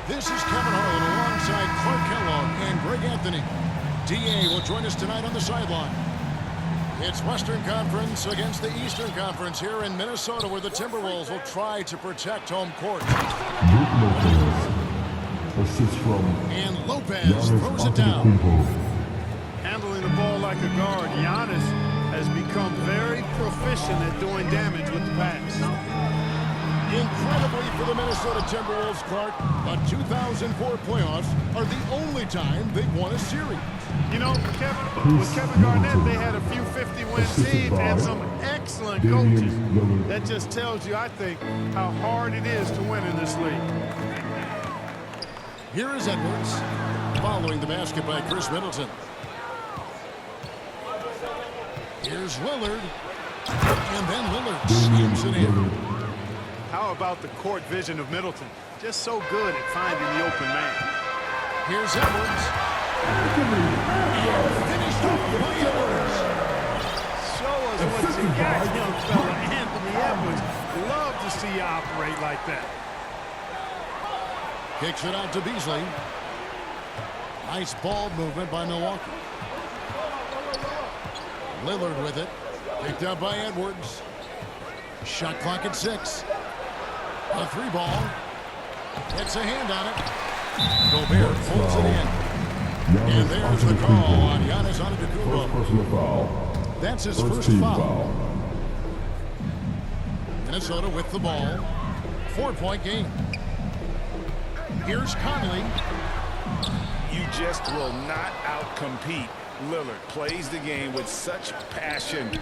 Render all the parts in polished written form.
This is Kevin Harlan alongside Clark Kellogg and Greg Anthony. DA will join us tonight on the sideline. It's Western Conference against the Eastern Conference here in Minnesota, where the Timberwolves will try to protect home court. Assist from And Lopez throws it down. Handling the ball like a guard, Giannis has become very proficient at doing damage with the pass. Incredibly for the Minnesota Timberwolves, Clark, the 2004 playoffs are the only time they've won a series. You know, with Kevin Garnett, they had a few 50-win teams and some excellent coaches. That just tells you, I think, how hard it is to win in this league. Here is Edwards, following the basket by Chris Middleton. Here's Lillard, and then Lillard slams it in. How about the court vision of Middleton? Just so good at finding the open man. Here's Edwards. And finished off by Edwards. Show us what you got, young fella. Anthony Edwards. Love to see you operate like that. Kicks it out to Beasley. Nice ball movement by Milwaukee. Lillard with it. Picked up by Edwards. Shot clock at 6. A 3 ball. Gets a hand on it. Gobert pulls it in. And there's the call on Giannis Antetokounmpo. That's his first foul. Minnesota with the ball. 4-point game. Here's Conley. You just will not outcompete Lillard. Plays the game with such passion.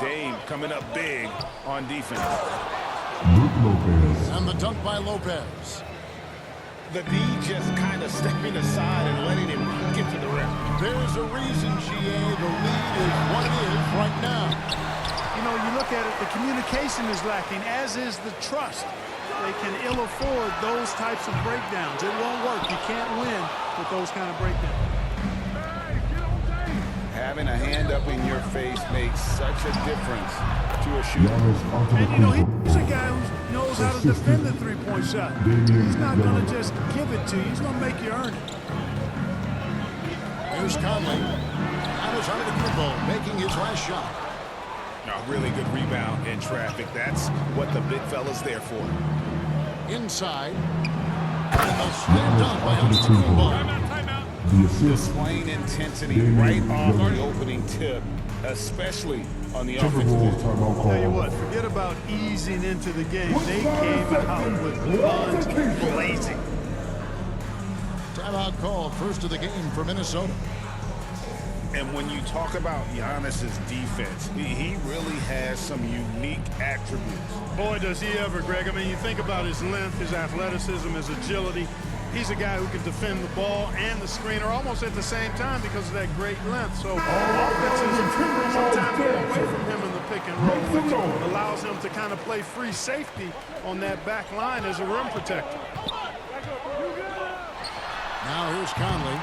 Dame coming up big on defense. And the dunk by Lopez. The D just kind of stepping aside and letting him get to the rim. There's a reason, GA, the lead is what it is right now. You know, you look at it, the communication is lacking, as is the trust. They can ill afford those types of breakdowns. It won't work. You can't win with those kind of breakdowns. Having a hand up in your face makes such a difference to a shooter. And, you know, he's a guy who knows how to defend the three-point shot. He's not going to just give it to you. He's going to make you earn it. Here's Conley. Giannis Antetokounmpo making his last shot. A really good rebound in traffic. That's what the big fella's there for. Inside. And the slam dunk by Antetokounmpo. Displaying intensity right off the opening tip, especially on the offensive end. Tell you what, forget about easing into the game. They came out with guns blazing. Timeout called, first of the game for Minnesota. And when you talk about Giannis's defense, he really has some unique attributes. Boy, does he ever, Greg. I mean, you think about his length, his athleticism, his agility. He's a guy who can defend the ball and the screener almost at the same time because of that great length. So offenses sometimes get away from him in the pick and roll, which allows him to kind of play free safety on that back line as a rim protector. Now here's Conley.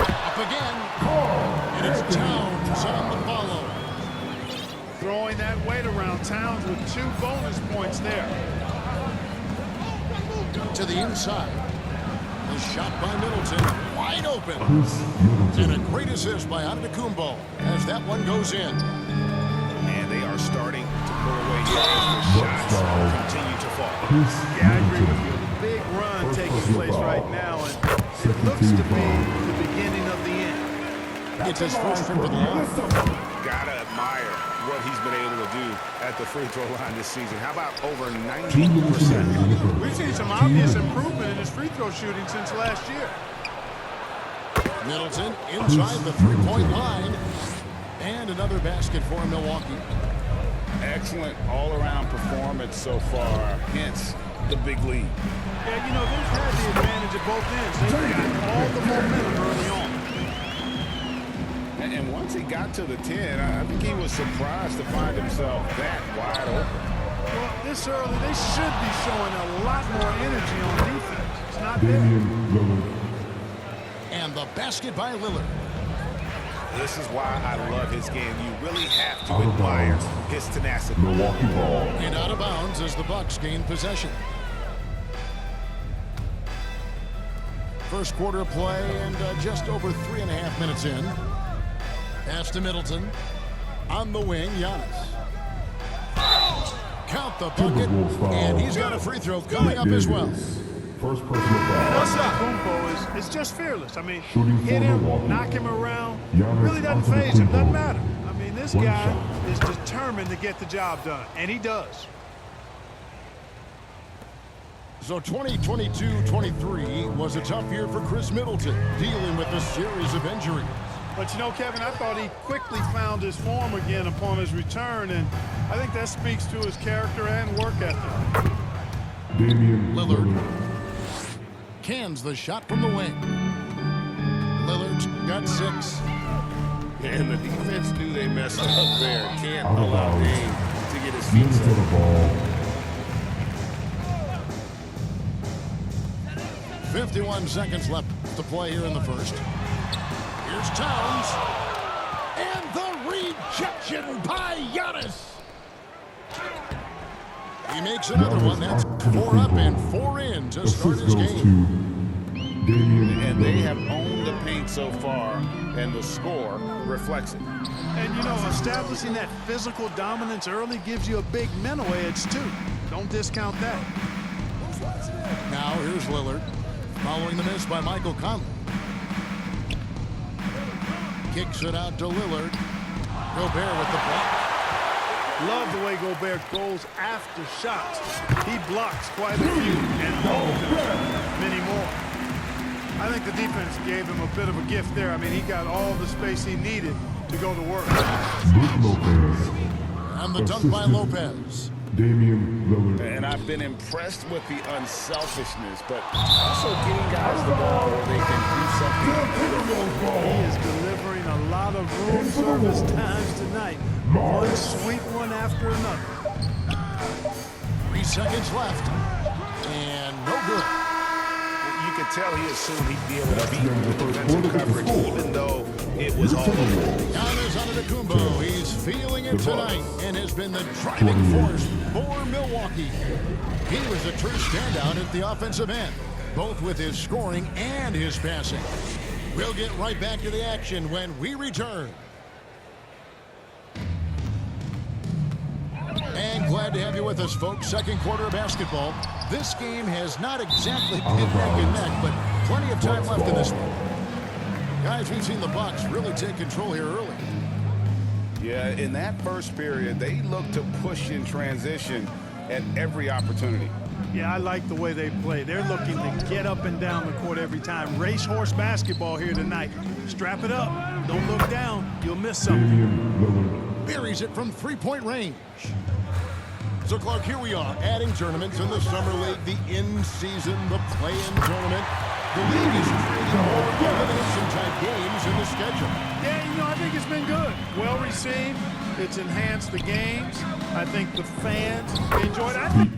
Up again. And it's Towns on the follow. Throwing that weight around. Towns with 2 bonus points there. To the inside. The shot by Middleton, wide open. And a great assist by Antetokounmpo as that one goes in. And they are starting to pull away here as the shots continue to fall. Yeah, I agree with you. Big run taking place right now, and it looks to be the beginning of the end. It's his first trip to the line. Gotta admire what he's been able to do at the free throw line this season. How about over 90%? We've seen some obvious improvement in his free throw shooting since last year. Middleton inside the three-point line. And another basket for Milwaukee. Excellent all-around performance so far, hence the big lead. Yeah, you know, they've had the advantage at both ends. They've got all the momentum early on. And once he got to the 10, I think he was surprised to find himself that wide open. Well, this early, they should be showing a lot more energy on defense. It's not there. And the basket by Lillard. This is why I love his game. You really have to admire his tenacity. Milwaukee ball. And out of bounds as the Bucks gain possession. First quarter of play and just over 3.5 minutes in. Pass to Middleton. On the wing, Giannis. Count the bucket, and he's got a free throw coming up as well. First personal foul. What's up? Kumpo is just fearless. I mean, Shooting for hit him, Milwaukee. knock him around, Giannis really doesn't phase him, Antetokounmpo. doesn't matter. I mean, this One guy shot. is determined to get the job done, and he does. So 2022-23 was a tough year for Chris Middleton, dealing with a series of injuries. But, you know, Kevin, I thought he quickly found his form again upon his return, and I think that speaks to his character and work ethic. Damian Lillard. Lillard. Cans the shot from the wing. Lillard's got 6. And the defense knew they messed up there. Can't Out of allow bounds. Dame to get his feet Minutes on set. the ball. 51 seconds left to play here in the first. Here's Towns. And the rejection by Giannis. He makes another one. That's 4 up and 4 in to start Assist his goes game. to Damian And they Lillard. have owned the paint so far, and the score reflects it. And, you know, establishing that physical dominance early gives you a big mental edge, too. Don't discount that. Now here's Lillard. Following the miss by Michael Conley. Kicks it out to Lillard. Gobert with the block. Love the way Gobert goes after shots. He blocks quite a few and opens many more. I think the defense gave him a bit of a gift there. I mean, he got all the space he needed to go to work. Brook Lopez. And the dunk by Lopez. Damian Lillard. And I've been impressed with the unselfishness, but also getting guys the ball where they can do something. He is delivering a lot of room service times tonight. One sweet one after another. 3 seconds left. And no good. You could tell he assumed he'd be able to beat the defensive coverage, even though it was all over. Giannis Antetokounmpo, he's feeling it tonight and has been the driving force for Milwaukee. He was a true standout at the offensive end, both with his scoring and his passing. We'll get right back to the action when we return. And glad to have you with us, folks. Second quarter of basketball. This game has not exactly been neck and neck, but plenty of time left in this one. Guys, we've seen the Bucks really take control here early. Yeah, in that first period, they looked to push in transition at every opportunity. Yeah, I like the way they play. They're looking to get up and down the court every time. Racehorse basketball here tonight. Strap it up. Don't look down. You'll miss something. Damian Lillard. Buries it from three-point range. So, Clark, here we are, adding tournaments in the Summer League, the in-season, the play-in tournament. The league is creating more elimination-type games in the schedule. Yeah, you know, I think it's been good. Well received. It's enhanced the games. I think the fans enjoyed it. I think